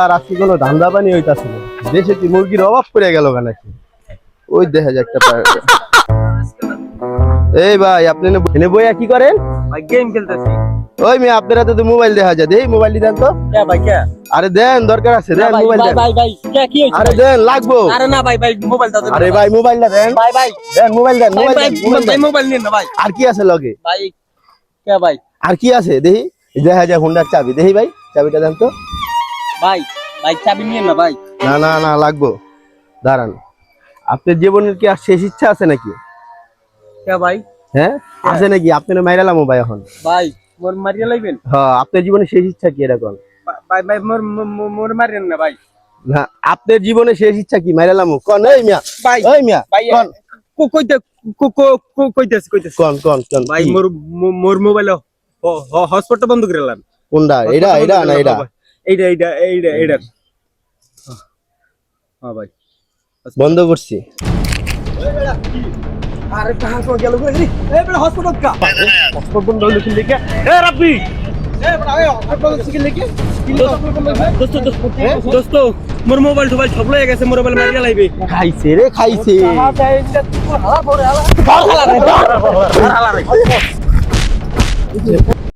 আর আজকে কোনো ধান্দা পানি হইতাছে না। দেশে কি মুরগির অভাব পড়ে গেল নাকি? ওই দেখা যায় একটা এই ভাই আপনি এনে বইয়া কি করেন? ভাই গেম খেলতেছি। ওই মেয়ে আপনার হাতে তো মোবাইল দেখা যায়, এই মোবাইলটি দেন তো। কে ভাই কে? আরে দেন, দরকার আছে, দেন মোবাইল দেন। ভাই ভাই কে কি হইছে? আরে দেন, লাগবো। আরে না ভাই ভাই মোবাইল দাও। আরে ভাই মোবাইলটা দেন। ভাই ভাই দেন মোবাইল দেন, মোবাইল ভাই দেন, ভাই মোবাইল নিন না ভাই। আর কি আছে লগে? ভাই কে ভাই? আর কি আছে দেখি? দেখা যায় হোন্ডার চাবি, দেখি ভাই চাবিটা দেন তো। ভাই ভাই চাবি নিন না ভাই। না না না লাগবো, দাঁড়ান। আপনার জীবনের কি আর শেষ ইচ্ছা আছে নাকি? কে ভাই? হ্যাঁ আছে নাকি? আপনার মাইরালাম ভাই এখন। ভাই মোর মারিয়া লাইবেন? হ্যাঁ আপনার জীবনের শেষ ইচ্ছা কি এরকম? ভাই ভাই মোর মোর মারেন না ভাই। না আপনার জীবনের শেষ ইচ্ছা কি মাইরালাম কোন? এই মিয়া ভাই ওই মিয়া ভাই কোন কইতেছি কোন কোন কোন ভাই মোর মোর মোবাইল হটস্পটটা বন্ধ করে দিলাম। কোনটা? এটা এটা না এটা? এইটা এইটা এইটা এইটা। হ্যাঁ ভাই বন্ধ করছি। আরে কাহা কো গেল রে? এই বড় হসপিটাল কা হসপিটাল বন্ধ হলো কি লিখে? এ রাব্বি এ বড় এই হসপিটাল কি লিখে? দোস্ত মোর মোবাইল টোবাইল সব লয়ে গেছে, মোর মোবাইল মারিয়া লাইবে। খাইছে রে খাইছে। হালা রে হালা রে।